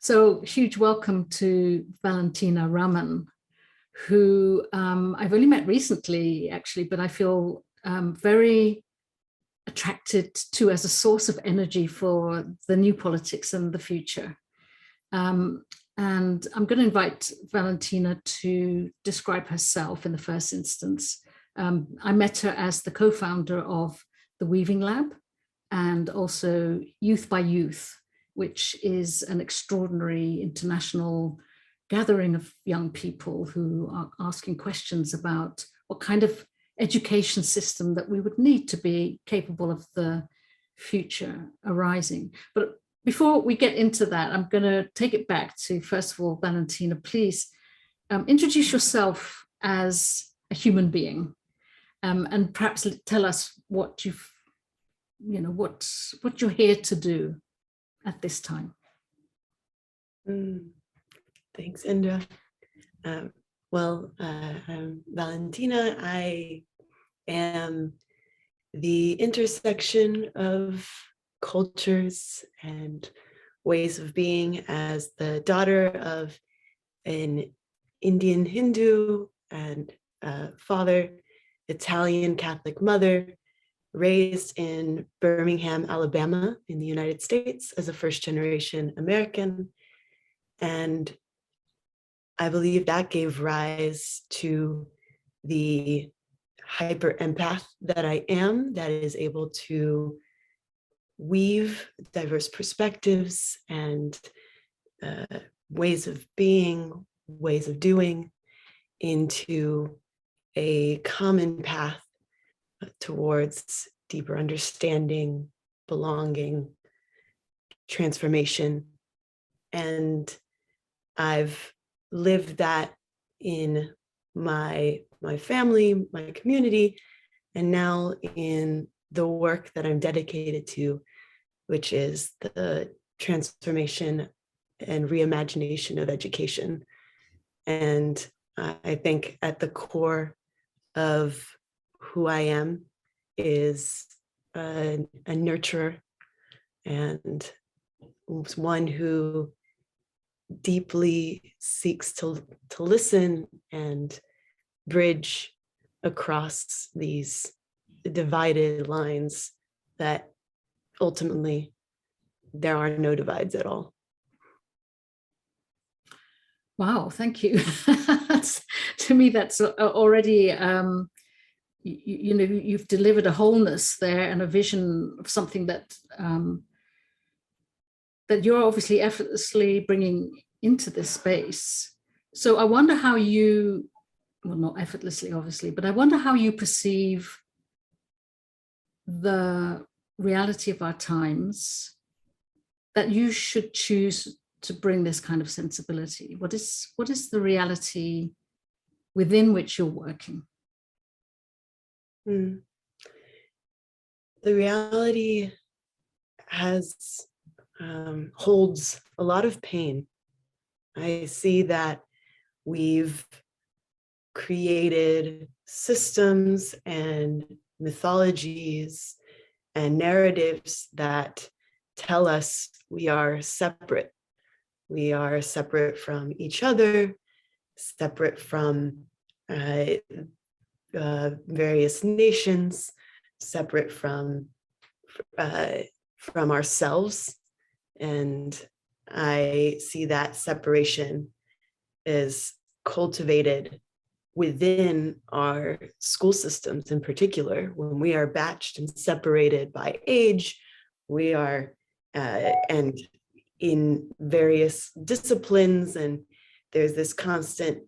So huge welcome to Valentina Raman, who I've only met recently, actually, but I feel very attracted to as a source of energy for the new politics and the future. And I'm going to invite Valentina to describe herself in the first instance. I met her as the co-founder of the Weaving Lab and also YouthXYouth, which is an extraordinary international gathering of young people who are asking questions about what kind of education system that we would need to be capable of the future arising. But before we get into that, I'm going to take it back to, first of all, Valentina, please introduce yourself as a human being, and perhaps tell us what what you're here to do at this time. Thanks, Indra. I'm Valentina. I am the intersection of cultures and ways of being as the daughter of an Indian Hindu and father, Italian Catholic mother, raised in Birmingham, Alabama in the United States as a first-generation American. And I believe that gave rise to the hyper empath that I am, that is able to weave diverse perspectives and ways of being, ways of doing into a common path towards deeper understanding, belonging, transformation. And I've lived that in my family, my community, and now in the work that I'm dedicated to, which is the transformation and reimagination of education. And I think at the core of who I am is a nurturer and one who deeply seeks to listen and bridge across these divided lines that ultimately there are no divides at all. Wow, thank you. To me, that's already, you've delivered a wholeness there and a vision of something that that you're obviously effortlessly bringing into this space. So I wonder how you, well, not effortlessly, obviously, but I wonder how you perceive the reality of our times that you should choose to bring this kind of sensibility. What is the reality within which you're working? The reality holds a lot of pain. I see that we've created systems and mythologies and narratives that tell us we are separate. We are separate from each other, separate from various nations, separate from ourselves. And I see that separation is cultivated within our school systems in particular. When we are batched and separated by age, we are, and in various disciplines, and there's this constant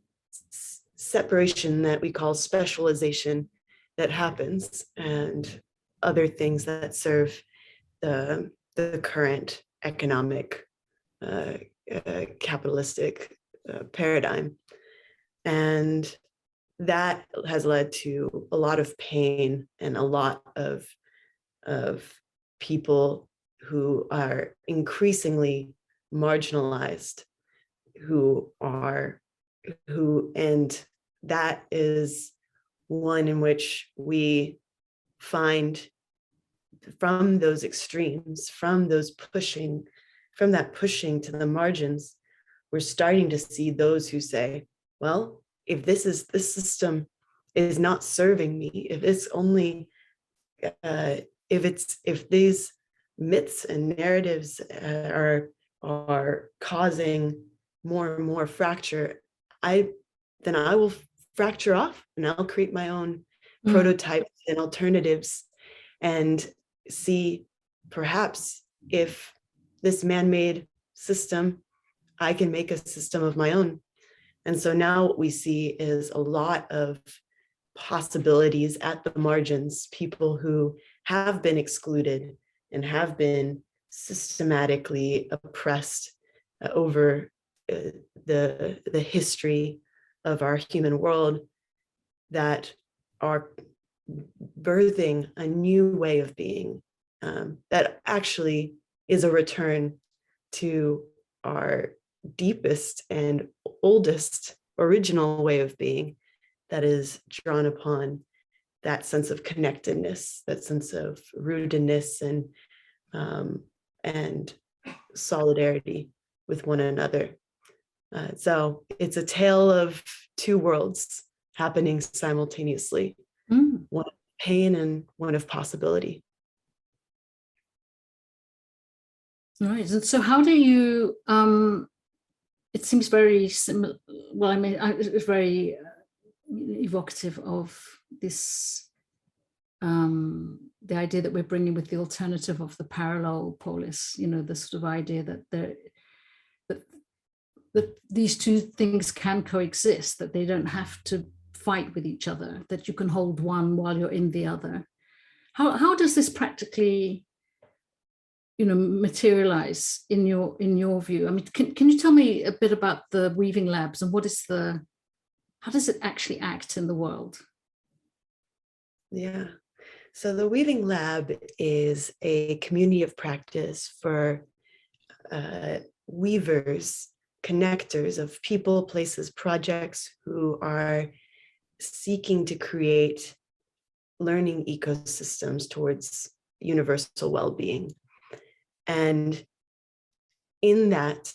separation that we call specialization that happens, and other things that serve the current economic capitalistic paradigm. And that has led to a lot of pain and a lot of people who are increasingly marginalized, and that is one in which we find from those extremes, from those pushing from that pushing to the margins, we're starting to see those who say, well, if this system is not serving me, if it's only if these myths and narratives are causing more and more fracture, then I will fracture off and I'll create my own prototypes and alternatives and see perhaps if this man-made system, I can make a system of my own. And so now what we see is a lot of possibilities at the margins, people who have been excluded and have been systematically oppressed over the history of our human world, that are birthing a new way of being that actually is a return to our deepest and oldest original way of being, that is drawn upon that sense of connectedness, that sense of rootedness and solidarity with one another. So it's a tale of two worlds happening simultaneously, one of pain and one of possibility. Right. And so how do you, it seems very similar, well, I mean, it's very evocative of this, the idea that we're bringing with the alternative of the parallel polis, you know, the sort of idea that that these two things can coexist, that they don't have to fight with each other, that you can hold one while you're in the other. How does this practically, you know, materialize in your view? I mean, can you tell me a bit about the weaving labs and how does it actually act in the world? Yeah. So the Weaving Lab is a community of practice for weavers, connectors of people, places, projects who are seeking to create learning ecosystems towards universal well-being. And in that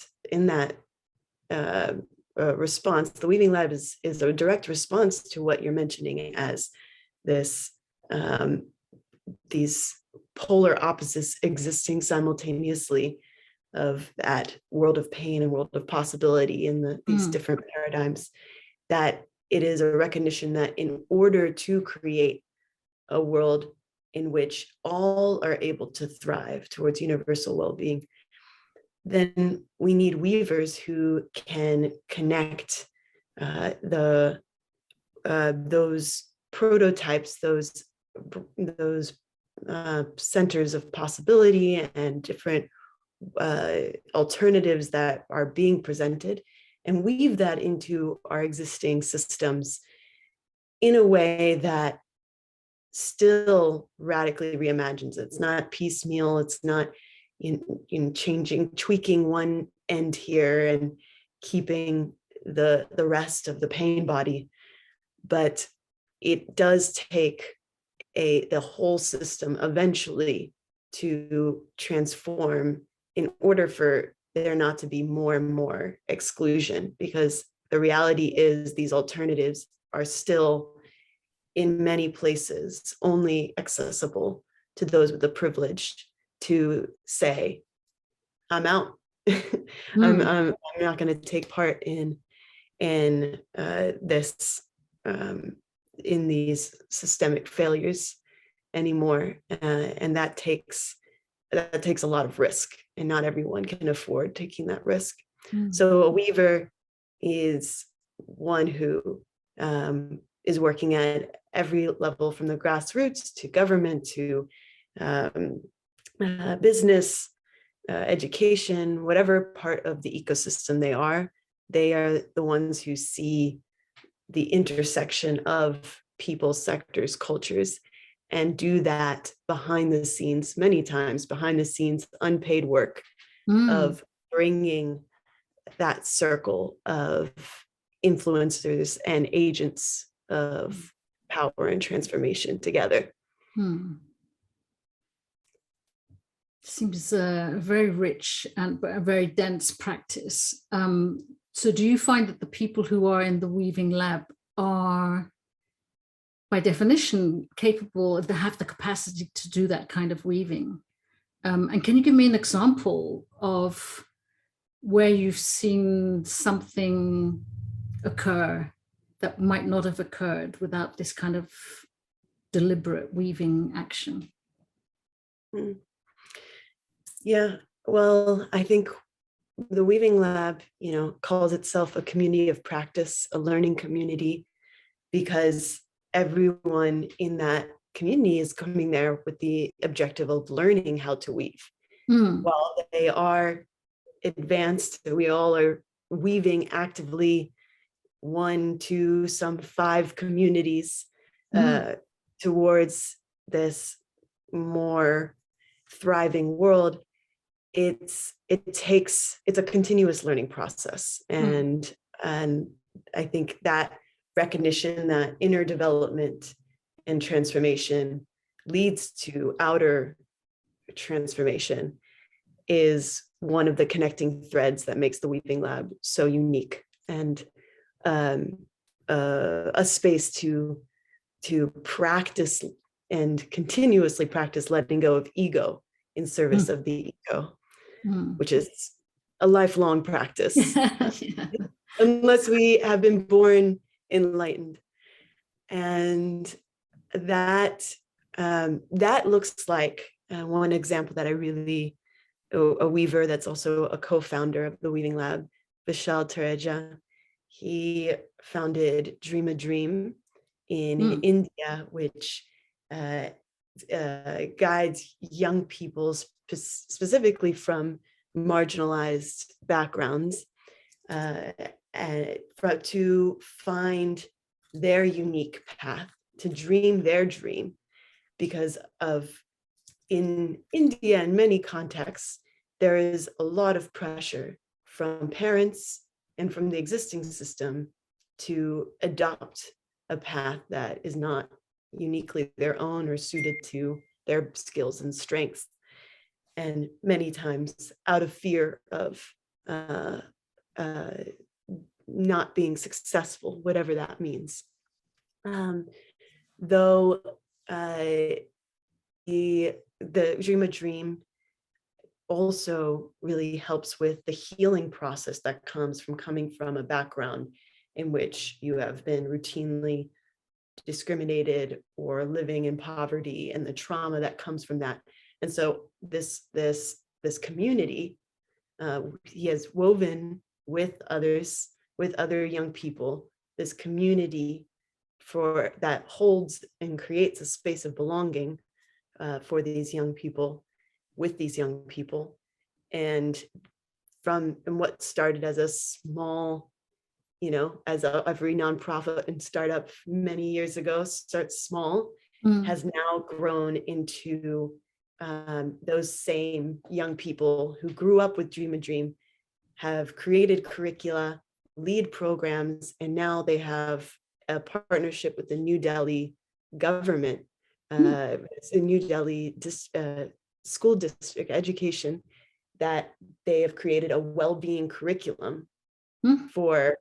response, the Weaving Lab is a direct response to what you're mentioning as this these polar opposites existing simultaneously, of that world of pain and world of possibility in these different paradigms, that it is a recognition that in order to create a world in which all are able to thrive towards universal well-being, then we need weavers who can connect those prototypes, those centers of possibility and different alternatives that are being presented, and weave that into our existing systems in a way that still radically reimagines it. It's not piecemeal. It's not in tweaking one end here and keeping the rest of the pain body, but it does take the whole system eventually to transform in order for there not to be more and more exclusion, because the reality is these alternatives are still in many places only accessible to those with the privilege to say, I'm out. I'm not going to take part in this in these systemic failures anymore, and that takes a lot of risk, and not everyone can afford taking that risk. So a weaver is one who is working at every level, from the grassroots to government to business, education, whatever part of the ecosystem they are the ones who see the intersection of people, sectors, cultures, and do that behind the scenes, many times behind the scenes, unpaid work of bringing that circle of influencers and agents of power and transformation together. Seems very rich and a very dense practice. So do you find that the people who are in the weaving lab are, by definition, capable, they have the capacity to do that kind of weaving? And can you give me an example of where you've seen something occur that might not have occurred without this kind of deliberate weaving action? Yeah, well, I think the Weaving Lab, calls itself a community of practice, a learning community, because everyone in that community is coming there with the objective of learning how to weave. While they are advanced, we all are weaving actively 1, 2, some 5 communities towards this more thriving world. It's a continuous learning process, and I think that recognition that inner development and transformation leads to outer transformation is one of the connecting threads that makes the Weaving Lab so unique, and a space to practice and continuously practice letting go of ego in service of the ego, which is a lifelong practice, unless we have been born enlightened. And that looks like one example that I really, a weaver that's also a co-founder of the Weaving Lab, Vishal Tareja. He founded RegenA in India, which guides young people specifically from marginalized backgrounds and to find their unique path, to dream their dream, because in India, in many contexts, there is a lot of pressure from parents and from the existing system to adopt a path that is not uniquely their own or suited to their skills and strengths. And many times out of fear of not being successful, whatever that means. Though the RegenA also really helps with the healing process that comes from coming from a background in which you have been routinely discriminated or living in poverty, and the trauma that comes from that. And so this community, he has woven with others, with other young people, this community that holds and creates a space of belonging for these young people, with these young people. And what started as a small, as every nonprofit and startup many years ago starts small, has now grown into those same young people who grew up with RegenA, have created curricula, lead programs, and now they have a partnership with the New Delhi government, it's a New Delhi school district education, that they have created a well-being curriculum for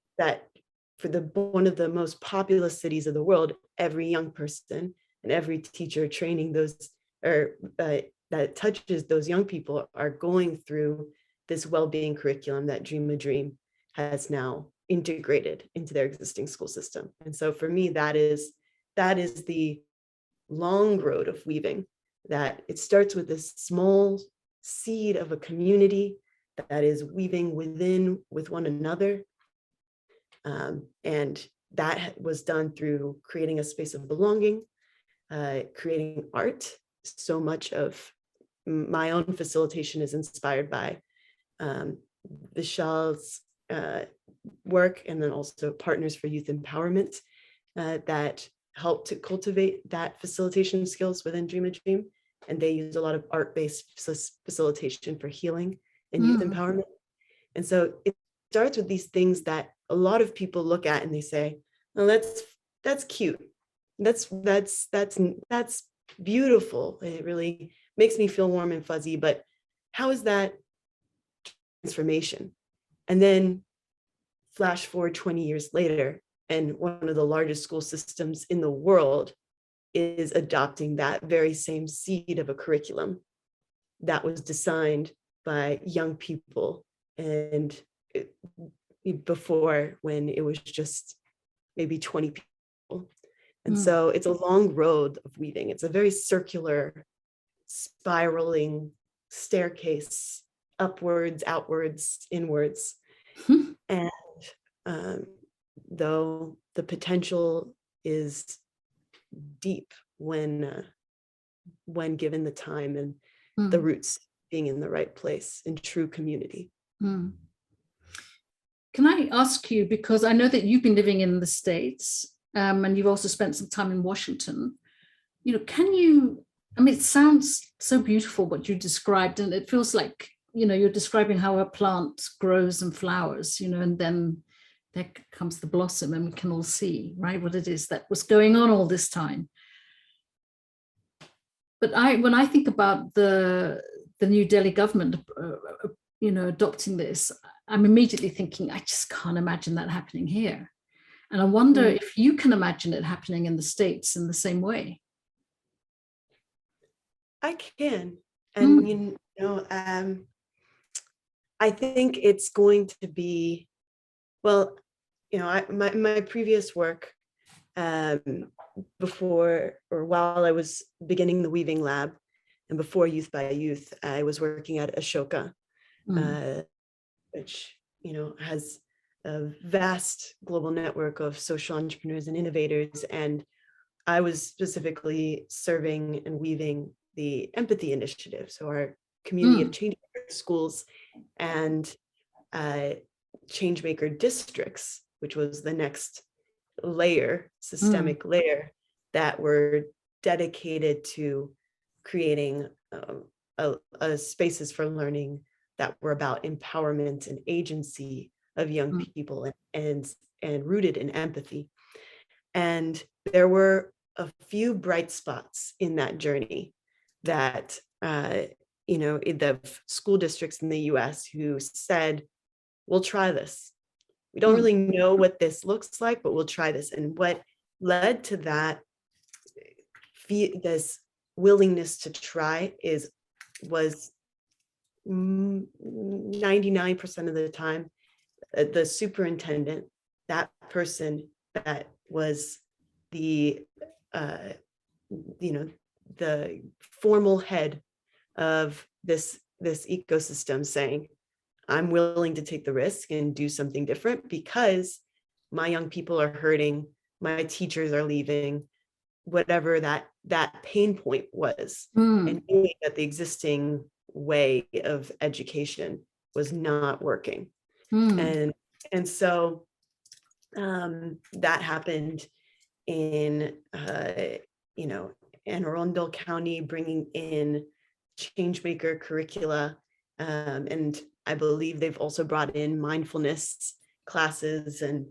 one of the most populous cities of the world. Every young person and every teacher training those, or that touches those young people, are going through this well-being curriculum that RegenA has now integrated into their existing school system. And so for me, that is the long road of weaving, that it starts with this small seed of a community that is weaving with one another. And that was done through creating a space of belonging, creating art. So much of my own facilitation is inspired by Vishal's work, and then also Partners for Youth Empowerment that help to cultivate that facilitation skills within RegenA. And they use a lot of art-based facilitation for healing and youth empowerment. And so it starts with these things that a lot of people look at and they say, "Oh, that's cute. That's beautiful. It really makes me feel warm and fuzzy, but how is that transformation? And then flash forward 20 years later, and one of the largest school systems in the world is adopting that very same seed of a curriculum that was designed by young people, and before, when it was just maybe 20 people. And so it's a long road of weaving. It's a very circular, spiraling staircase, upwards, outwards, inwards. And though the potential is deep when given the time and the roots being in the right place in true community. Can I ask you, because I know that you've been living in the States, and you've also spent some time in Washington, can you, I mean, it sounds so beautiful what you described, and it feels like, you're describing how a plant grows and flowers, and then there comes the blossom, and we can all see, right, what it is that was going on all this time. But when I think about the New Delhi government, adopting this, I'm immediately thinking, I just can't imagine that happening here. And I wonder if you can imagine it happening in the States in the same way. I can. And, I think it's going to be, well, my previous work before, or while I was beginning the Weaving Lab and before YouthXYouth, I was working at Ashoka, which, has a vast global network of social entrepreneurs and innovators. And I was specifically serving and weaving the Empathy Initiative. So our community of changemaker schools and changemaker districts, which was the next layer, systemic layer, that were dedicated to creating spaces for learning that were about empowerment and agency of young people and rooted in empathy. And there were a few bright spots in that journey that, in the school districts in the US who said, we'll try this. We don't really know what this looks like, but we'll try this. And what led to that, this willingness to try was 99% of the time, the superintendent, that person that was the the formal head of this ecosystem, saying, I'm willing to take the risk and do something different because my young people are hurting, my teachers are leaving, whatever that pain point was, and knowing that the existing way of education was not working. And so that happened in Anne Arundel County, bringing in changemaker curricula, and I believe they've also brought in mindfulness classes. And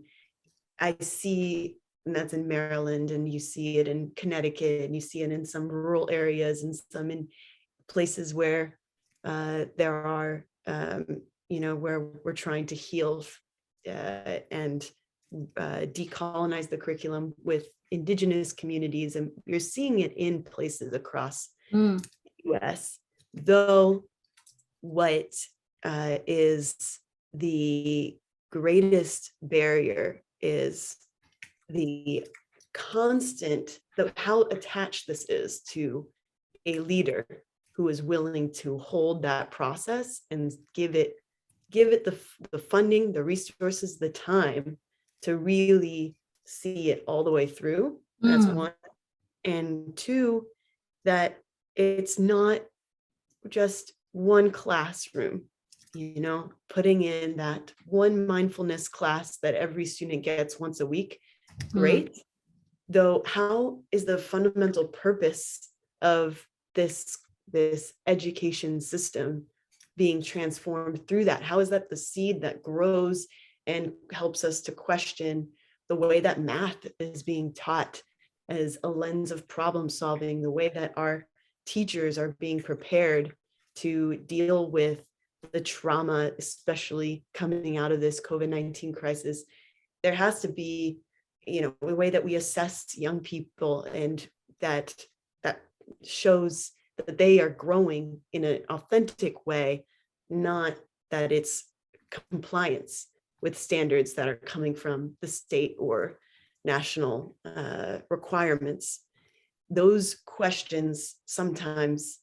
I see, and that's in Maryland, and you see it in Connecticut, and you see it in some rural areas, and some in places where there are, where we're trying to heal and decolonize the curriculum with Indigenous communities. And you're seeing it in places across the US, though what is the greatest barrier is the constant, how attached this is to a leader who is willing to hold that process and give it the funding, the resources, the time to really see it all the way through. That's one. And two, that it's not just one classroom, putting in that one mindfulness class that every student gets once a week. Great. Though, how is the fundamental purpose of this education system being transformed through that? How is that the seed that grows and helps us to question the way that math is being taught as a lens of problem solving, the way that our teachers are being prepared to deal with the trauma, especially coming out of this COVID-19 crisis. There has to be, a way that we assess young people, and that shows that they are growing in an authentic way, not that it's compliance with standards that are coming from the state or national requirements. Those questions sometimes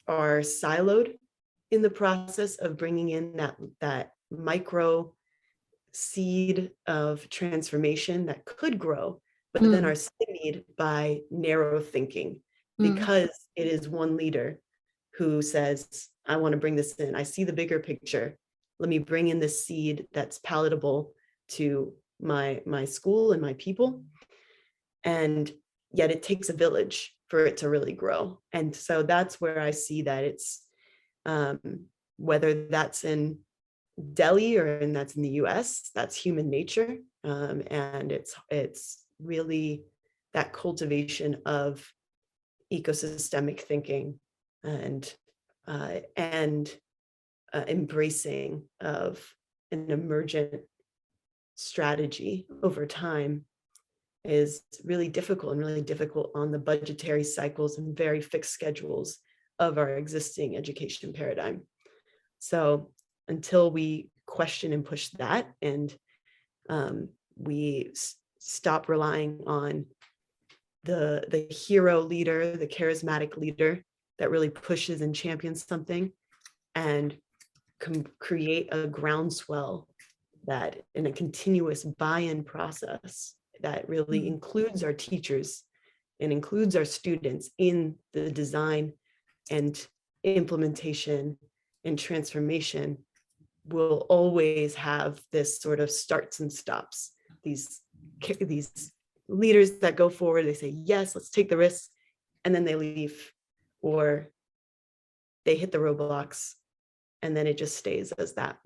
are siloed in the process of bringing in that micro seed of transformation that could grow, but then are stymied by narrow thinking, because it is one leader who says, I want to bring this in. I see the bigger picture. Let me bring in this seed that's palatable to my school and my people. And yet it takes a village for it to really grow. And so that's where I see that it's, whether that's in Delhi or that's in the US, that's human nature. And it's really that cultivation of ecosystemic thinking and embracing of an emergent strategy over time is really difficult, and really difficult on the budgetary cycles and very fixed schedules of our existing education paradigm. So until we question and push that, and we stop relying on the hero leader, the charismatic leader that really pushes and champions something, and create a groundswell that in a continuous buy-in process that really includes our teachers and includes our students in the design and implementation and transformation, will always have this sort of starts and stops. These leaders that go forward, they say, yes, let's take the risk, and then they leave, or they hit the roadblocks, and then it just stays as that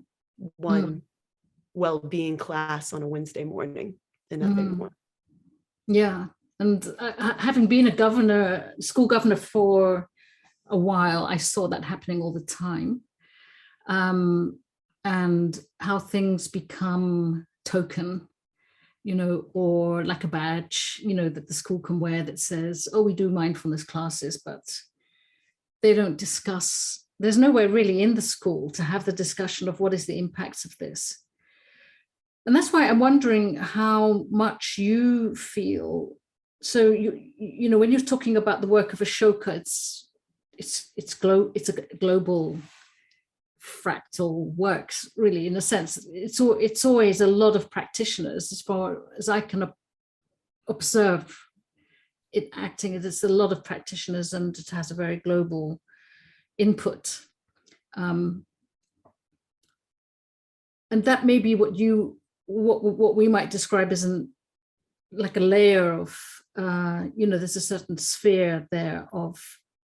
one well-being class on a Wednesday morning and nothing more. Yeah, and having been a school governor for a while, I saw that happening all the time. And how things become token, or like a badge, that the school can wear that says, oh, we do mindfulness classes, but they don't discuss, there's nowhere really in the school to have the discussion of what is the impacts of this. And that's why I'm wondering how much you feel. So when you're talking about the work of Ashoka, it's a global fractal works, really, in a sense. It's always a lot of practitioners, as far as I can observe it acting. It's a lot of practitioners, and it has a very global input. And that may be what we might describe as like a layer of, there's a certain sphere there of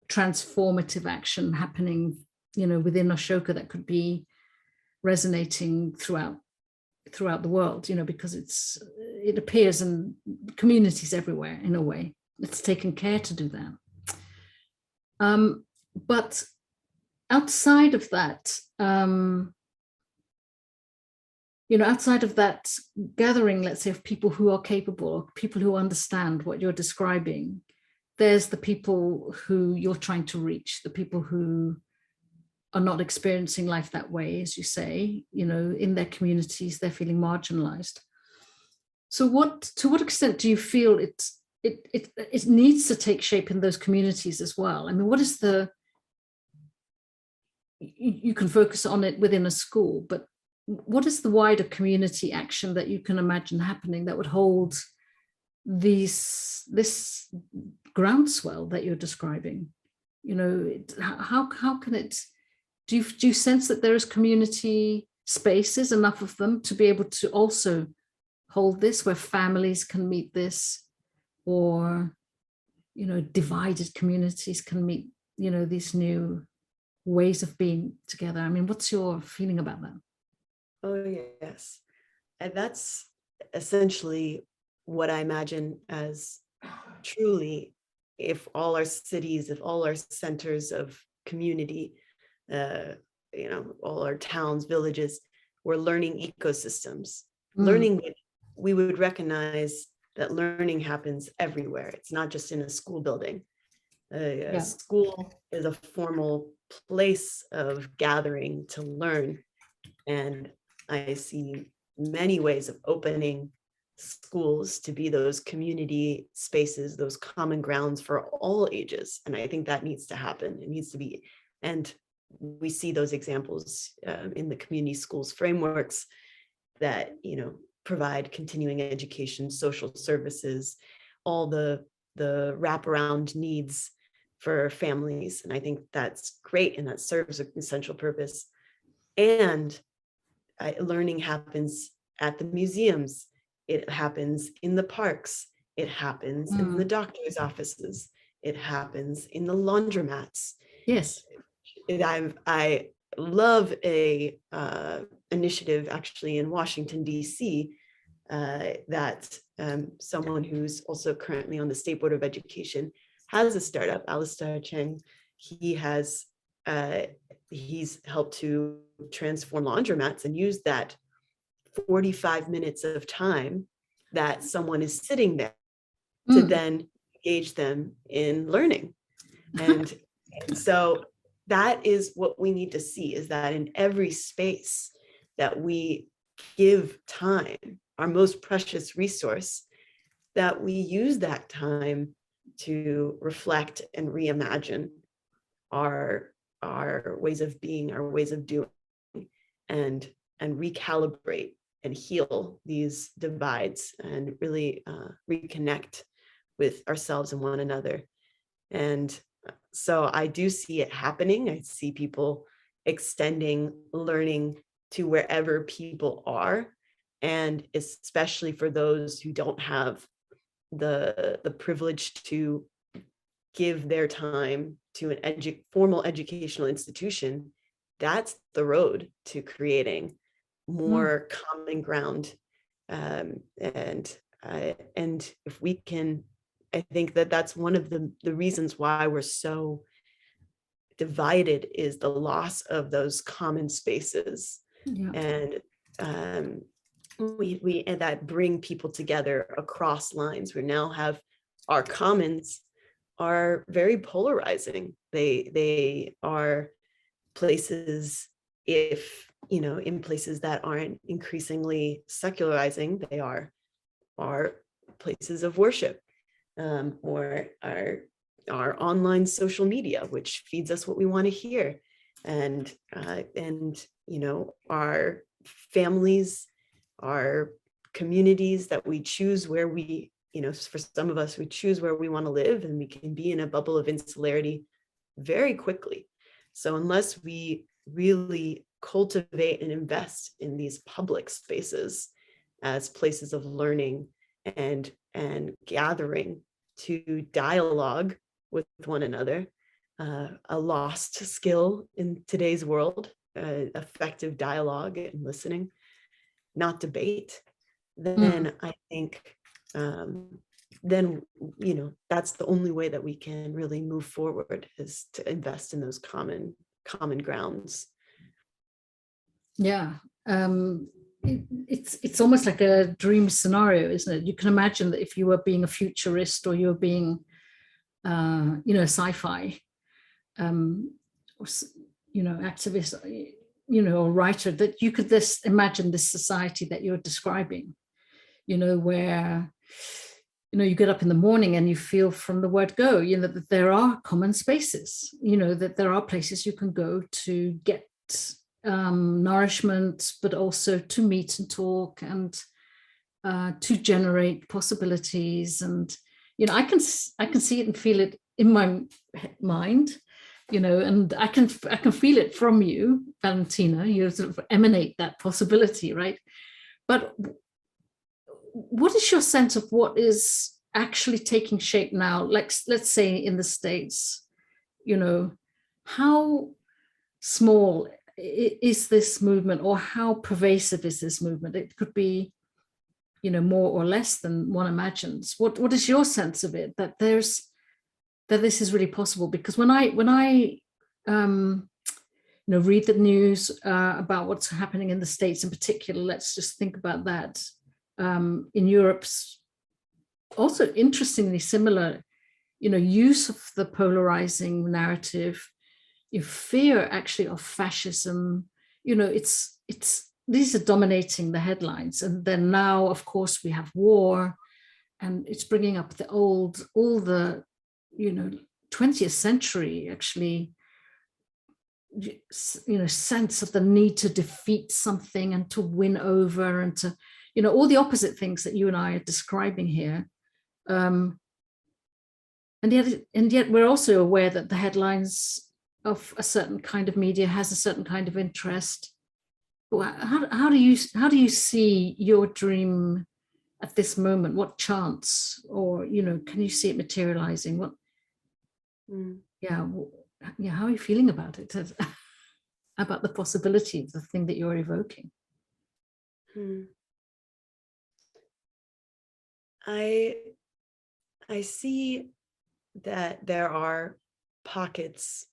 transformative action happening, within Ashoka, that could be resonating throughout the world, because it appears in communities everywhere. In a way, it's taken care to do that. But outside of that, outside of that gathering, let's say, of people who are capable, people who understand what you're describing, there's the people who you're trying to reach, the people who are not experiencing life that way, as you say, in their communities, they're feeling marginalized. So to what extent do you feel it needs to take shape in those communities as well? I mean, what is you can focus on it within a school, but what is the wider community action that you can imagine happening that would hold this groundswell that you're describing? How can it, do you sense that there is community spaces, enough of them, to be able to also hold this, where families can meet this, or divided communities can meet these new ways of being together? I mean, what's your feeling about that? Oh, yes. And that's essentially what I imagine as truly, if all our cities, if all our centers of community, all our towns, villages, were learning ecosystems. Learning, we would recognize that learning happens everywhere. It's not just in a school building. A school is a formal place of gathering to learn. And I see many ways of opening schools to be those community spaces, those common grounds for all ages. And I think that needs to happen. It needs to be, and we see those examples in the community schools frameworks that, provide continuing education, social services, all the wraparound needs for families. And I think that's great, and that serves an essential purpose. And learning happens at the museums. It happens in the parks. It happens in the doctor's offices. It happens in the laundromats. Yes. I love a initiative actually in Washington, D.C. That someone who's also currently on the State Board of Education has a startup, Alistair Chang. He's helped to transform laundromats and use that 45 minutes of time that someone is sitting there to then engage them in learning. And so that is what we need to see, is that in every space that we give time, our most precious resource, that we use that time to reflect and reimagine our ways of being, our ways of doing, and recalibrate and heal these divides, and really reconnect with ourselves and one another. And so I do see it happening. I see people extending learning to wherever people are, and especially for those who don't have the privilege to give their time to an formal educational institution. That's the road to creating more common ground. And if we can, I think that's one of the reasons why we're so divided, is the loss of those common spaces. And we that bring people together across lines. We now have our commons are very polarizing. They are places, if in places that aren't increasingly secularizing, they are places of worship, or our online social media, which feeds us what we want to hear, and our families, our communities that we choose where we, for some of us, we choose where we want to live, and we can be in a bubble of insularity very quickly. So unless we really cultivate and invest in these public spaces as places of learning and gathering to dialogue with one another, a lost skill in today's world, effective dialogue and listening, not debate, then I think then that's the only way that we can really move forward, is to invest in those common grounds. It's almost like a dream scenario, isn't it? You can imagine that if you were being a futurist, or you're being sci-fi activist, or writer, that you could imagine this society that you're describing, where you get up in the morning and you feel from the word go, that there are common spaces, that there are places you can go to get nourishment, but also to meet and talk, and to generate possibilities. And I can see it and feel it in my mind, and I can feel it from you, Valentina. You sort of emanate that possibility, right? But what is your sense of what is actually taking shape now? Like, let's say in the States, how small is this movement, or how pervasive is this movement? It could be, more or less than one imagines. What is your sense of it, that this is really possible? Because when I read the news about what's happening in the States in particular. Let's just think about that. In Europe's also interestingly similar, use of the polarizing narrative, your fear actually of fascism, it's these are dominating the headlines. And then now, of course, we have war, and it's bringing up all the 20th century actually, sense of the need to defeat something and to win over, and to, all the opposite things that you and I are describing here. And yet we're also aware that the headlines of a certain kind of media has a certain kind of interest. How do you see your dream at this moment? What chance, or can you see it materializing? What? Yeah, how are you feeling about it? About the possibility of the thing that you're evoking? I see that there are pockets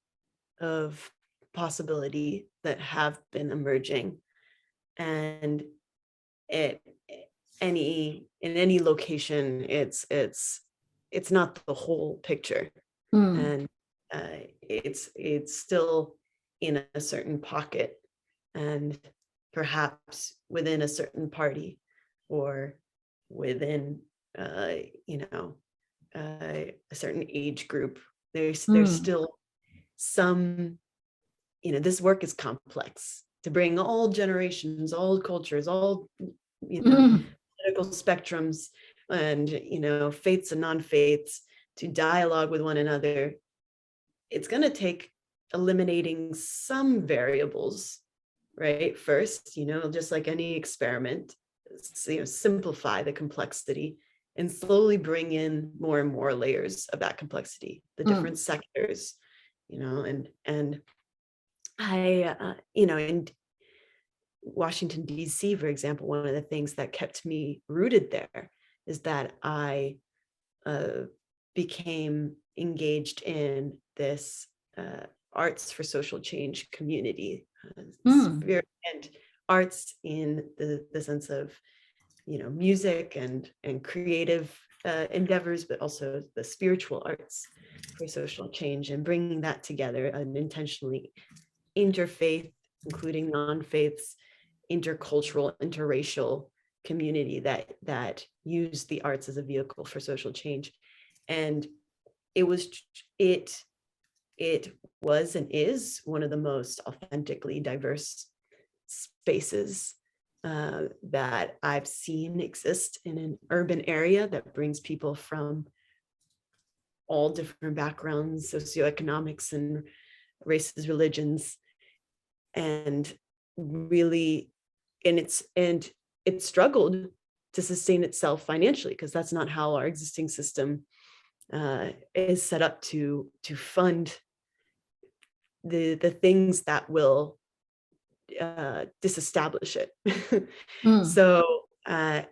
of possibility that have been emerging, and in any location, it's not the whole picture, and it's still in a certain pocket, and perhaps within a certain party, or within a certain age group. There's still some, this work is complex to bring all generations, all cultures, all political spectrums, and faiths and non-faiths to dialogue with one another. It's going to take eliminating some variables, right? First, just like any experiment, simplify the complexity and slowly bring in more and more layers of that complexity, the different sectors, and I, in Washington, D.C., for example, one of the things that kept me rooted there is that I became engaged in this arts for social change community, spirit and arts in the sense of, music and creative endeavors, but also the spiritual arts for social change, and bringing that together, and intentionally interfaith, including non-faiths, intercultural, interracial community that use the arts as a vehicle for social change. And it was and is one of the most authentically diverse spaces that I've seen exist in an urban area that brings people from all different backgrounds, socioeconomics and races, religions, and really, and it struggled to sustain itself financially, because that's not how our existing system is set up to fund the things that will disestablish it. So I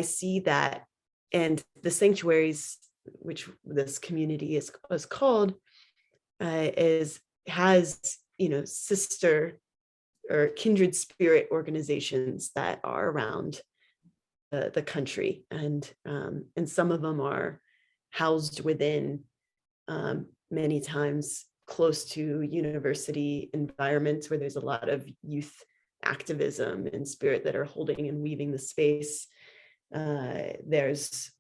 see that, and the sanctuaries, which this community is called, has sister or kindred spirit organizations that are around the country, and some of them are housed within many times close to university environments where there's a lot of youth activism and spirit that are holding and weaving the space. There's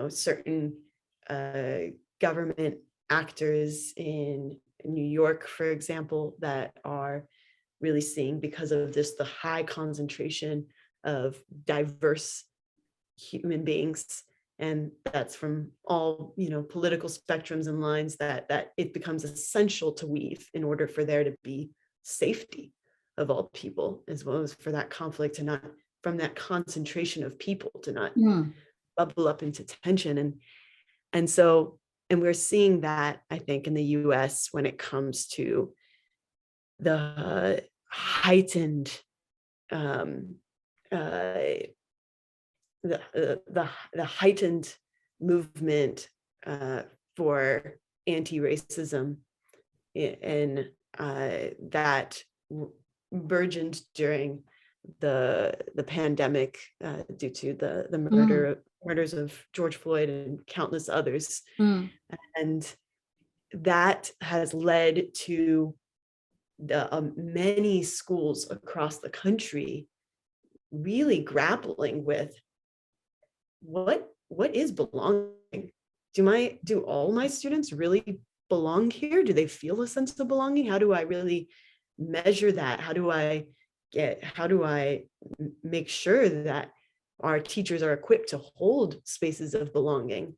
certain government actors in New York, for example, that are really seeing, because of this, the high concentration of diverse human beings, and that's from all political spectrums and lines, that it becomes essential to weave in order for there to be safety of all people, as well as for that conflict to not, from that concentration of people, to not bubble up into tension. And so we're seeing that, I think, in the US when it comes to the heightened the heightened movement for anti-racism in that burgeoned during the pandemic due to the murders of George Floyd and countless others. And that has led to the many schools across the country really grappling with what is belonging. Do all my students really belong here? Do they feel a sense of belonging? How do I really measure that? How do I make sure that our teachers are equipped to hold spaces of belonging?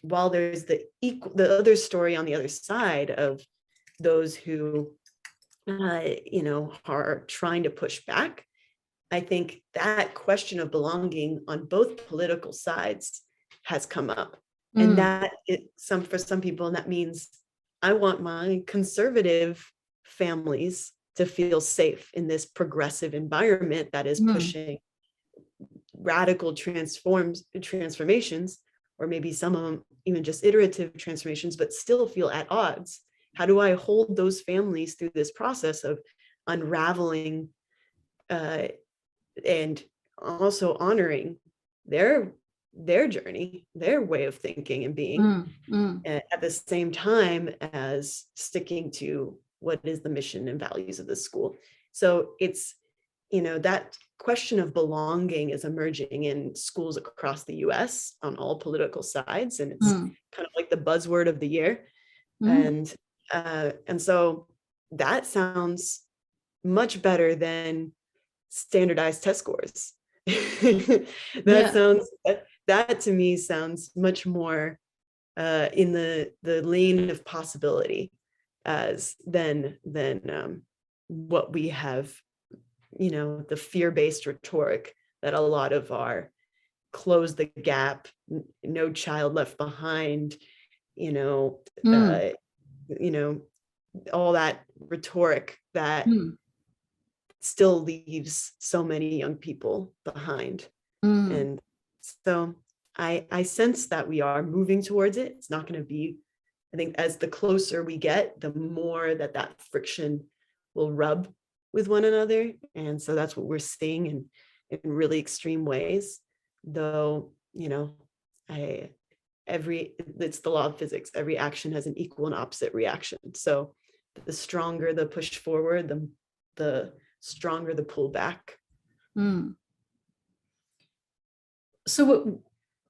While there's the other story on the other side of those who are trying to push back, I think that question of belonging on both political sides has come up. And that for some people, and that means I want my conservative families to feel safe in this progressive environment that is pushing radical transformations, or maybe some of them even just iterative transformations, but still feel at odds. How do I hold those families through this process of unraveling and also honoring their journey, their way of thinking and being, at the same time as sticking to what is the mission and values of the school? So it's, that question of belonging is emerging in schools across the US on all political sides, and it's kind of like the buzzword of the year. And so that sounds much better than standardized test scores. That to me sounds much more in the lane of possibility than what we have, the fear-based rhetoric that a lot of our close the gap, no child left behind, all that rhetoric that still leaves so many young people behind. And so I sense that we are moving towards it. It's not going to be, I think as the closer we get, the more that friction will rub with one another. And so that's what we're seeing in really extreme ways, though, it's the law of physics. Every action has an equal and opposite reaction. So the stronger the push forward, the stronger the pull back. So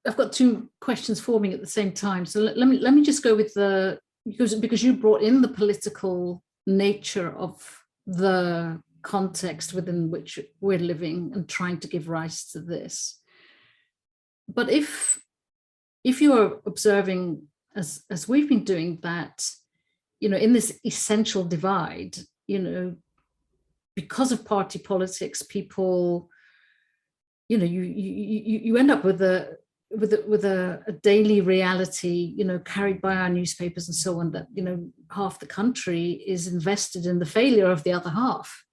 I've got two questions forming at the same time. So let me just go with because you brought in the political nature of the context within which we're living and trying to give rise to this. But if you are observing, as we've been doing, that, in this essential divide, because of party politics, people, you end up with a daily reality, carried by our newspapers and so on, that, half the country is invested in the failure of the other half.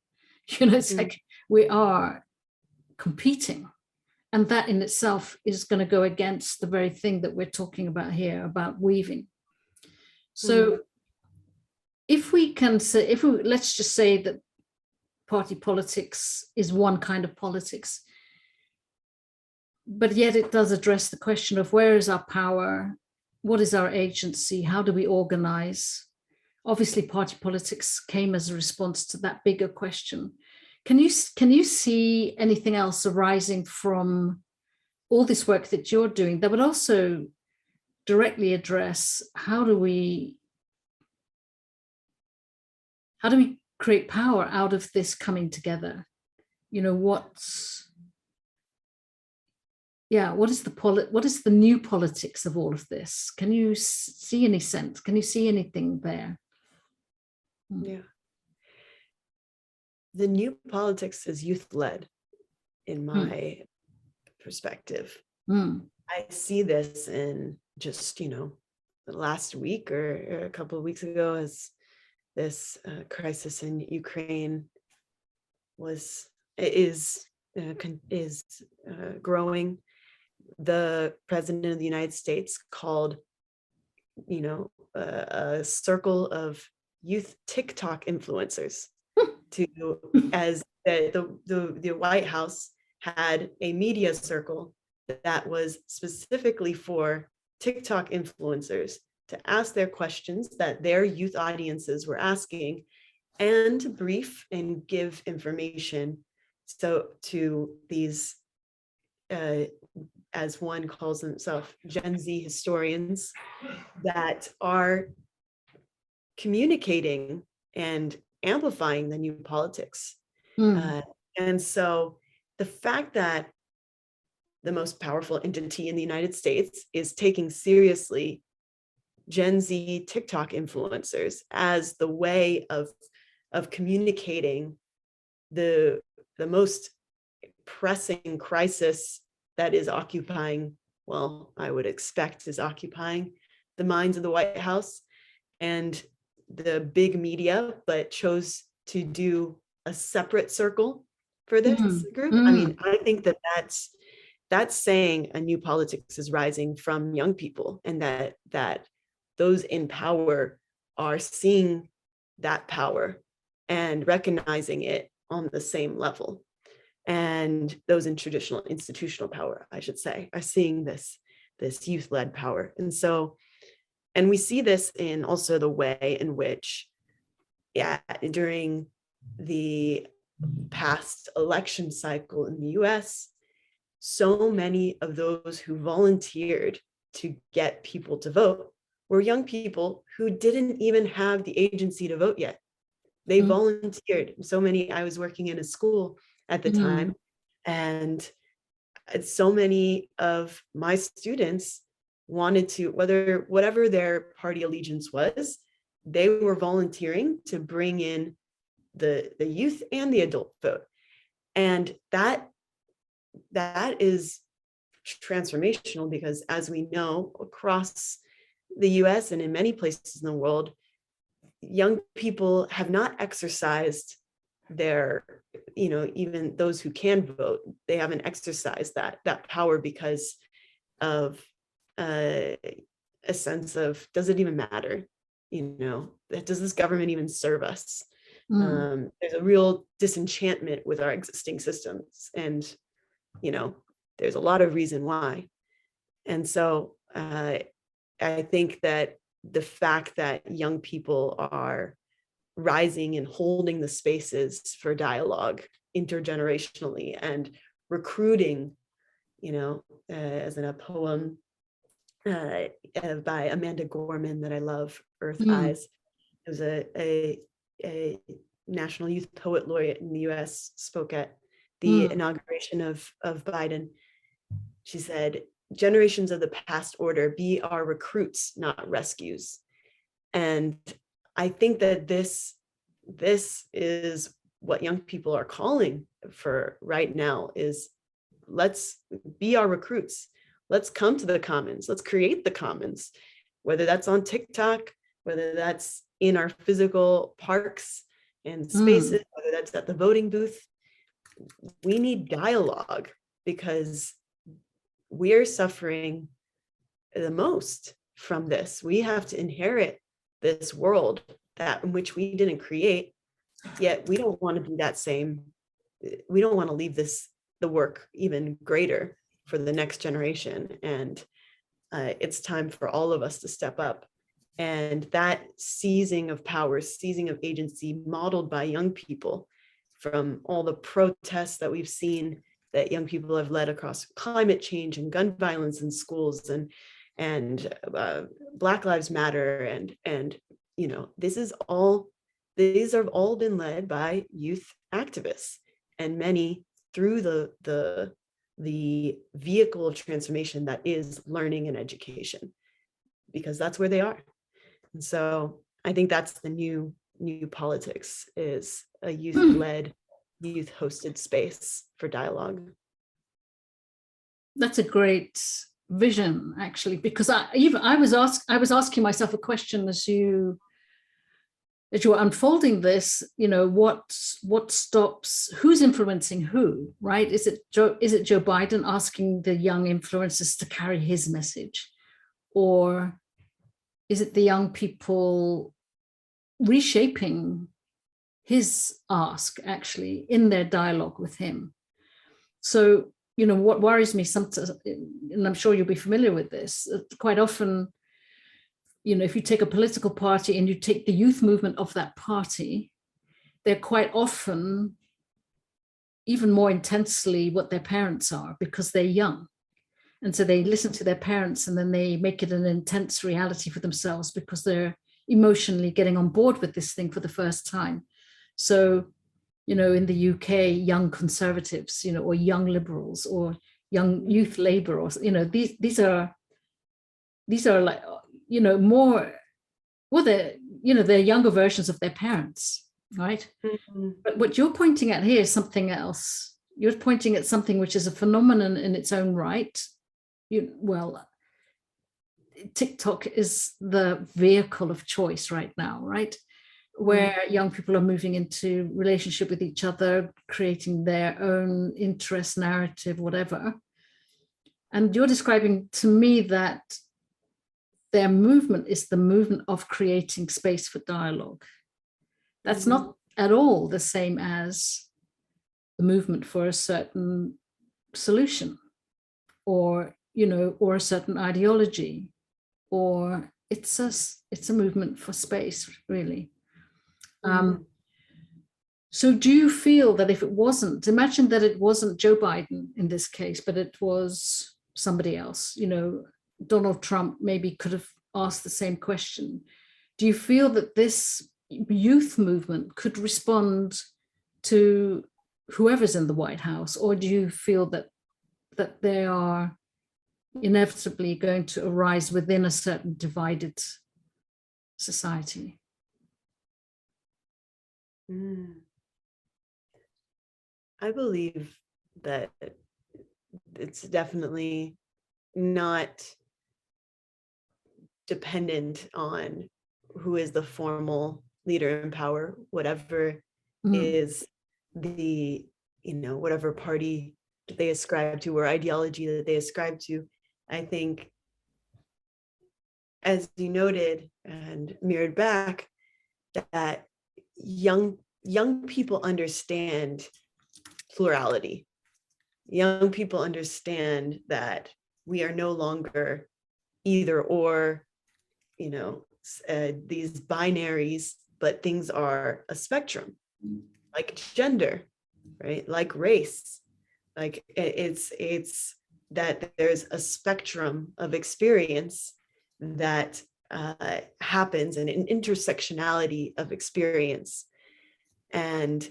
It's like we are competing. And that in itself is going to go against the very thing that we're talking about here, about weaving. So if we can say, let's just say that party politics is one kind of politics, but yet it does address the question of where is our power? What is our agency? How do we organize? Obviously, party politics came as a response to that bigger question. Can you see anything else arising from all this work that you're doing that would also directly address how do we create power out of this coming together? What is the new politics of all of this? Can you see any sense? Can you see anything there? Yeah. The new politics is youth-led, in my perspective. I see this in just, the last week or a couple of weeks ago, as this crisis in Ukraine is growing. The president of the United States called a circle of youth TikTok influencers to, as the White House had a media circle that was specifically for TikTok influencers to ask their questions that their youth audiences were asking, and brief and give information so to these as one calls himself, Gen Z historians that are communicating and amplifying the new politics. And so the fact that the most powerful entity in the United States is taking seriously Gen Z TikTok influencers as the way of communicating the most pressing crisis that is occupying, well, I would expect is occupying the minds of the White House and the big media, but chose to do a separate circle for this group. I mean, I think that that's saying a new politics is rising from young people, and that those in power are seeing that power and recognizing it on the same level. And those in traditional institutional power, I should say, are seeing this youth-led power. And so, and we see this in also the way in which, during the past election cycle in the US, so many of those who volunteered to get people to vote were young people who didn't even have the agency to vote yet. They volunteered. So many, I was working in a school at the time, and so many of my students wanted to, whatever their party allegiance was, they were volunteering to bring in the youth and the adult vote. And that is transformational, because as we know, across the US and in many places in the world, young people have not exercised their, even those who can vote, they haven't exercised that power because of a sense of, does it even matter? Does this government even serve us? There's a real disenchantment with our existing systems, and there's a lot of reason why. And so I think that the fact that young people are rising and holding the spaces for dialogue intergenerationally and recruiting, as in a poem by Amanda Gorman that I love, Earth Eyes. It was a National Youth Poet Laureate in the US, spoke at the inauguration of Biden. She said, "Generations of the past order, be our recruits, not rescues." And I think that this is what young people are calling for right now, is let's be our recruits. Let's come to the commons. Let's create the commons, whether that's on TikTok, whether that's in our physical parks and spaces, whether that's at the voting booth. We need dialogue, because we're suffering the most from this. We have to inherit this world in which we didn't create, yet we don't want to do that same. We don't want to leave the work even greater for the next generation. And it's time for all of us to step up. And that seizing of power, seizing of agency, modeled by young people, from all the protests that we've seen that young people have led across climate change and gun violence in schools and Black Lives Matter, and these have all been led by youth activists, and many through the vehicle of transformation that is learning and education, because that's where they are. And so I think that's the new politics, is a youth-led, youth-hosted space for dialogue. That's a great vision, actually, because I was asking myself a question as you were unfolding this. What stops? Who's influencing who? Right? Is it Joe Biden asking the young influencers to carry his message, or is it the young people reshaping his ask actually in their dialogue with him? So, what worries me sometimes, and I'm sure you'll be familiar with this, quite often, if you take a political party and you take the youth movement of that party, they're quite often even more intensely what their parents are because they're young. And so they listen to their parents and then they make it an intense reality for themselves because they're emotionally getting on board with this thing for the first time. So, in the UK, young conservatives, or young liberals or young youth Labour, or, these are like, more, well, they're younger versions of their parents, right? Mm-hmm. But what you're pointing at here is something else. You're pointing at something which is a phenomenon in its own right. TikTok is the vehicle of choice right now, right? Where young people are moving into relationship with each other, creating their own interest, narrative, whatever. And you're describing to me that their movement is the movement of creating space for dialogue. That's not at all the same as the movement for a certain solution or a certain ideology, or it's a movement for space, really. So do you feel that if it wasn't, imagine that it wasn't Joe Biden in this case, but it was somebody else, Donald Trump maybe could have asked the same question. Do you feel that this youth movement could respond to whoever's in the White House, or do you feel that they are inevitably going to arise within a certain divided society? I believe that it's definitely not dependent on who is the formal leader in power, whatever is the, whatever party they ascribe to or ideology that they ascribe to. I think, as you noted and mirrored back, that young people understand plurality. Young people understand that we are no longer either or, these binaries, but things are a spectrum, like gender, right? Like race. Like it's that there's a spectrum of experience that happens, and an intersectionality of experience. And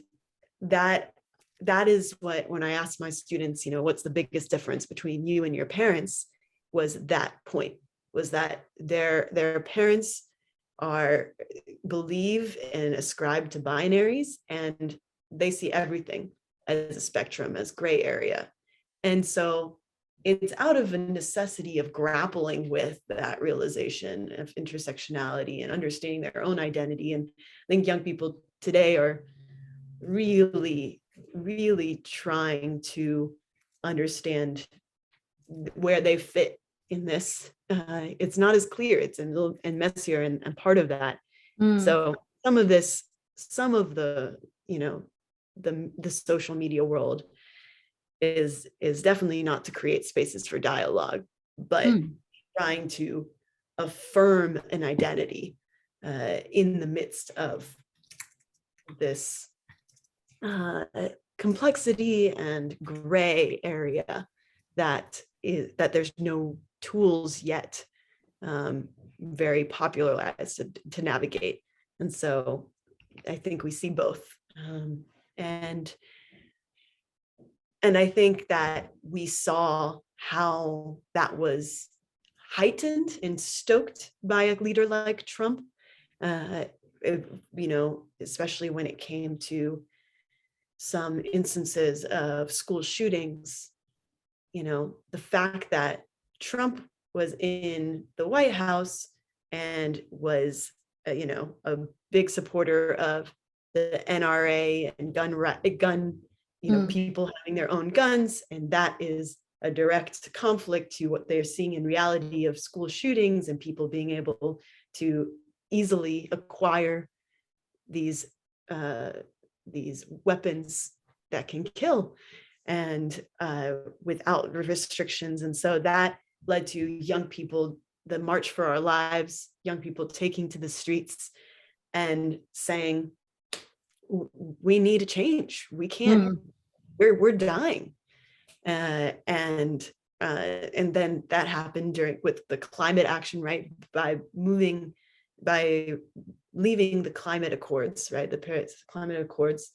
that is what, when I asked my students, what's the biggest difference between you and your parents, was that point, was that their parents believe and ascribe to binaries, and they see everything as a spectrum, as gray area. And so it's out of a necessity of grappling with that realization of intersectionality and understanding their own identity. And I think young people today are really, really trying to understand where they fit in this. It's not as clear, it's a little and messier, and part of that. So some of the the social media world is definitely not to create spaces for dialogue, but trying to affirm an identity in the midst of this complexity and gray area that there's no tools yet very popularized to navigate. And so I think we see both. And I think that we saw how that was heightened and stoked by a leader like Trump, especially when it came to some instances of school shootings. The fact that Trump was in the White House and was, a big supporter of the NRA and gun, people having their own guns, and that is a direct conflict to what they're seeing in reality of school shootings and people being able to easily acquire these weapons that can kill, and without restrictions. And so that led to young people, the March for Our Lives, young people taking to the streets and saying, we need a change. We can't, we're dying. And then that happened with the climate action, right? By leaving the climate accords, right? The Paris Climate Accords,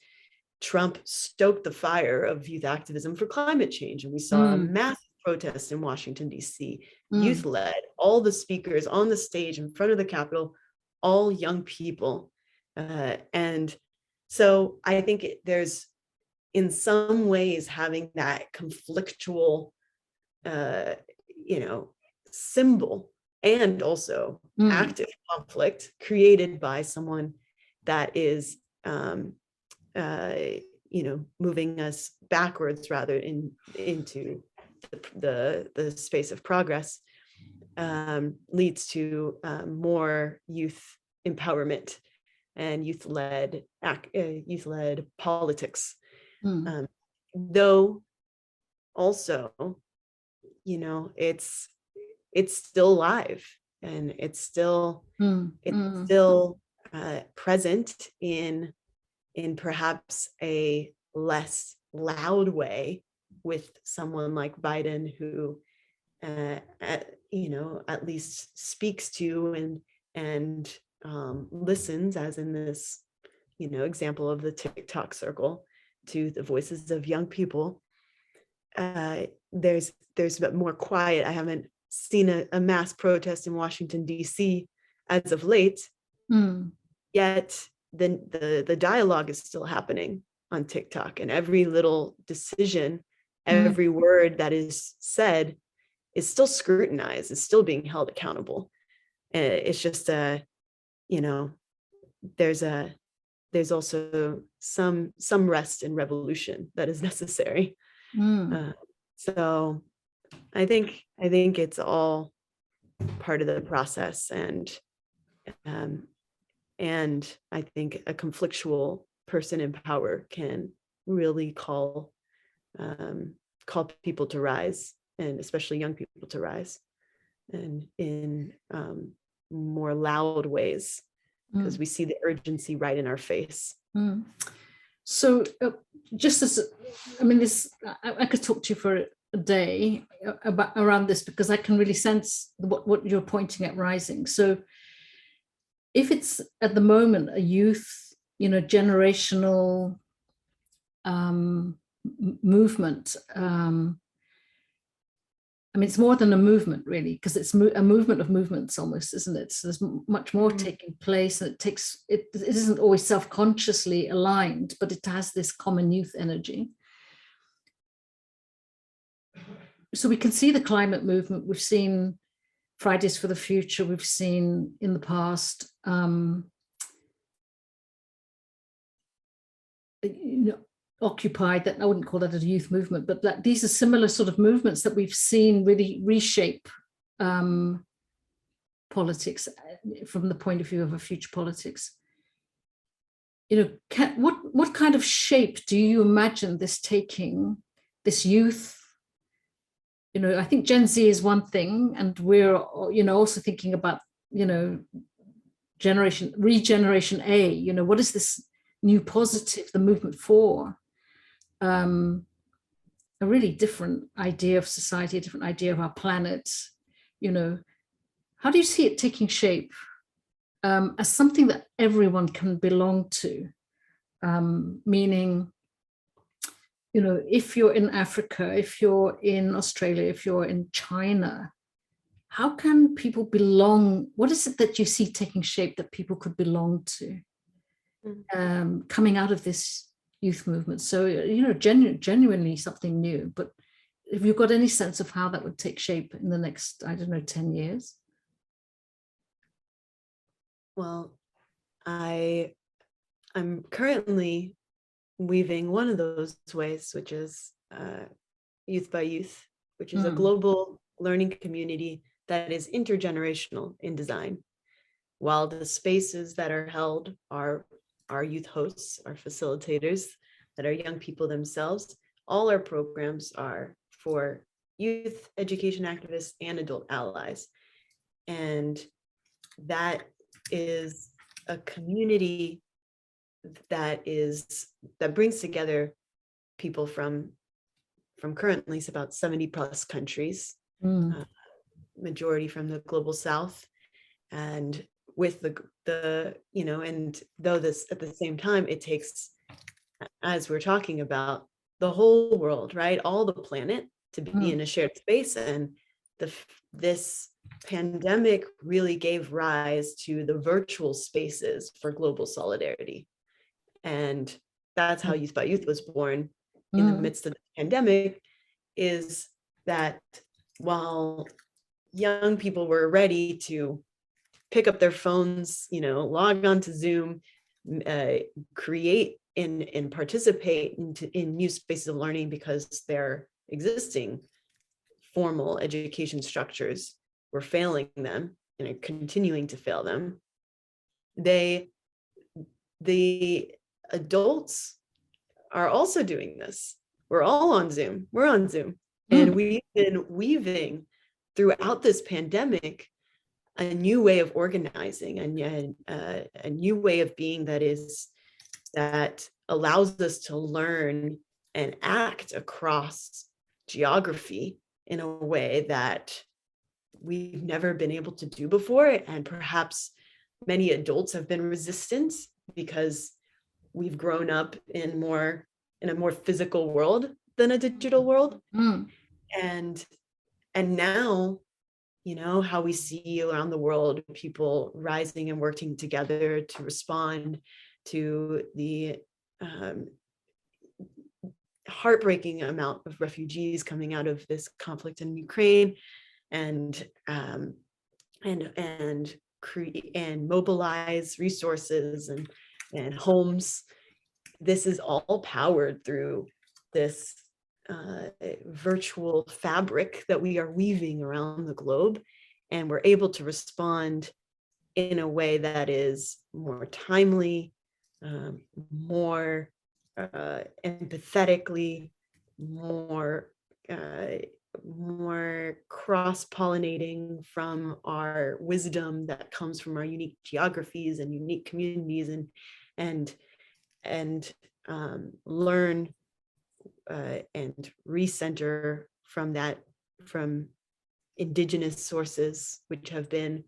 Trump stoked the fire of youth activism for climate change. And we saw a massive protest in Washington, D.C., youth-led, all the speakers on the stage in front of the Capitol, all young people. And so I think there's, in some ways, having that conflictual, symbol, and also active conflict created by someone that is, moving us backwards rather into the space of progress, leads to more youth empowerment and youth-led politics. Though also, it's still live, and it's still present in perhaps a less loud way with someone like Biden, who at least speaks to and listens, as in this example of the TikTok circle, to the voices of young people. There's a bit more quiet. I haven't seen a mass protest in Washington, D.C. as of late, yet the dialogue is still happening on TikTok, and every little decision, every word that is said is still scrutinized, is still being held accountable. And it's just there's also some rest and revolution that is necessary. So I think it's all part of the process, and I think a conflictual person in power can really call people to rise, and especially young people to rise, and in more loud ways, because we see the urgency right in our face. So just as, I could talk to you for a day around this, because I can really sense what you're pointing at rising. So if it's at the moment a youth, generational movement, it's more than a movement, really, because it's a movement of movements almost, isn't it? So there's much more taking place, and it isn't always self-consciously aligned, but it has this common youth energy. So we can see the climate movement. We've seen Fridays for the Future. We've seen in the past, Occupied, that I wouldn't call that a youth movement, but that these are similar sort of movements that we've seen really reshape politics from the point of view of a future politics. What kind of shape do you imagine this taking, this youth? I think Gen Z is one thing, and we're also thinking about regeneration A. What is this new positive, the movement for? A really different idea of society, a different idea of our planet. How do you see it taking shape as something that everyone can belong to? Meaning, if you're in Africa, if you're in Australia, if you're in China, how can people belong? What is it that you see taking shape that people could belong to, coming out of this youth movement? So, genuinely something new. But have you got any sense of how that would take shape in the next, 10 years? Well, I'm currently weaving one of those ways, which is youth by youth, which is a global learning community that is intergenerational in design. While the spaces that are held are our youth hosts, our facilitators, that are young people themselves, all our programs are for youth education activists and adult allies. And that is a community that brings together people from currently it's about 70 plus countries, majority from the global South, and with the and though this at the same time it takes, as we're talking about, the whole world, right, all the planet to be in a shared space. And this pandemic really gave rise to the virtual spaces for global solidarity. And that's how YouthXYouth was born in the midst of the pandemic, is that while young people were ready to pick up their phones, log on to Zoom, create and participate in new spaces of learning because their existing formal education structures were failing them and are continuing to fail them. The adults are also doing this. We're all on Zoom. We're on Zoom. And we've been weaving throughout this pandemic a new way of organizing, and a new way of being that allows us to learn and act across geography in a way that we've never been able to do before. And perhaps many adults have been resistant because we've grown up in a more physical world than a digital world. And now, how we see around the world people rising and working together to respond to the heartbreaking amount of refugees coming out of this conflict in Ukraine, and mobilize resources and homes. This is all powered through this virtual fabric that we are weaving around the globe, and we're able to respond in a way that is more timely, more empathetically, more cross-pollinating from our wisdom that comes from our unique geographies and unique communities, and learn and recenter from indigenous sources, which have been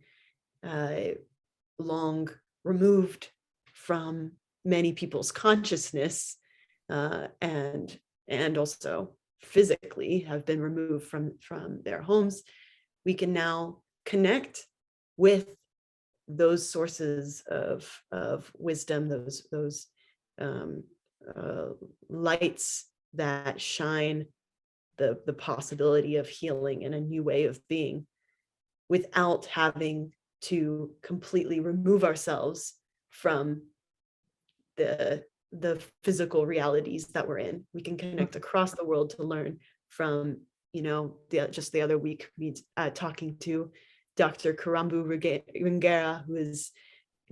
long removed from many people's consciousness, and also physically have been removed from their homes. We can now connect with those sources of wisdom, those lights that shine the possibility of healing and a new way of being, without having to completely remove ourselves from the physical realities that we're in. We can connect across the world to learn from, just the other week, talking to Dr. Karambu Ringera, who is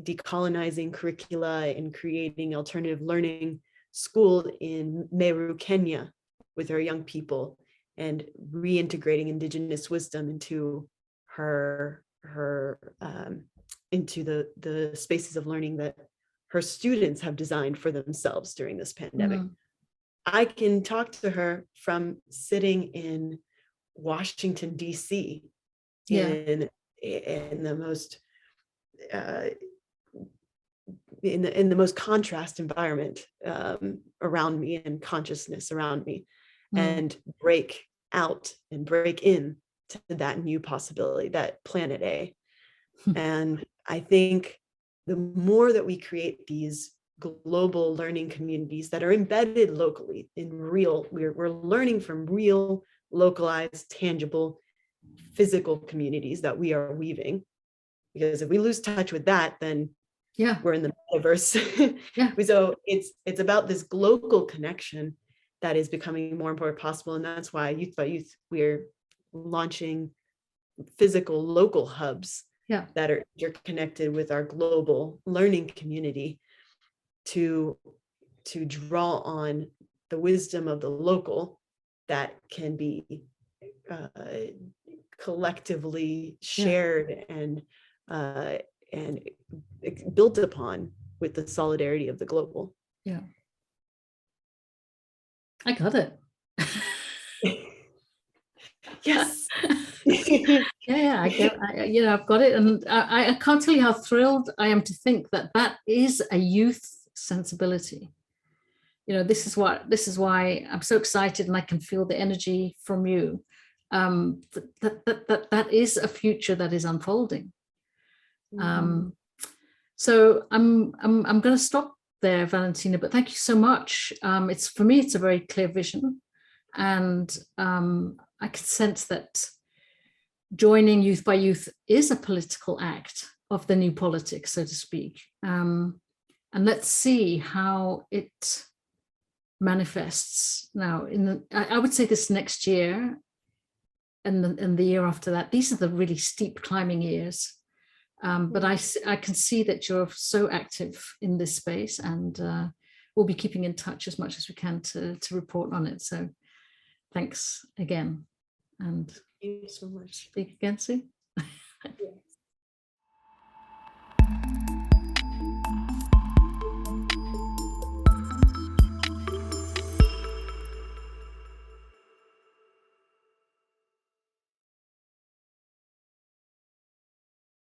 decolonizing curricula and creating alternative learning school in Meru, Kenya, with her young people, and reintegrating indigenous wisdom into into the spaces of learning that her students have designed for themselves during this pandemic. I can talk to her from sitting in Washington, D.C. in the most in the most contrast environment around me and consciousness around me, and break out and break in to that new possibility, that planet A. And I think the more that we create these global learning communities that are embedded locally in real, we're learning from real, localized, tangible, physical communities that we are weaving. Because if we lose touch with that, then we're in the metaverse. So it's about this global connection that is becoming more and more possible. And that's why Youth by Youth, we're launching physical local hubs that are interconnected with our global learning community to draw on the wisdom of the local that can be collectively shared and built upon with the solidarity of the global. Yeah, I got it. Yes. Yeah, I've got it, and I can't tell you how thrilled I am to think that that is a youth sensibility. This is why I'm so excited, and I can feel the energy from you. That is a future that is unfolding. So I'm going to stop there, Valentina. But thank you so much. For me, it's a very clear vision, and I can sense that joining Youth by Youth is a political act of the new politics, so to speak. And let's see how it manifests now. I would say this next year and the year after that. These are the really steep climbing years. But I can see that you're so active in this space, and we'll be keeping in touch as much as we can to report on it. So thanks again. And thank you so much. Speak again soon. Yeah.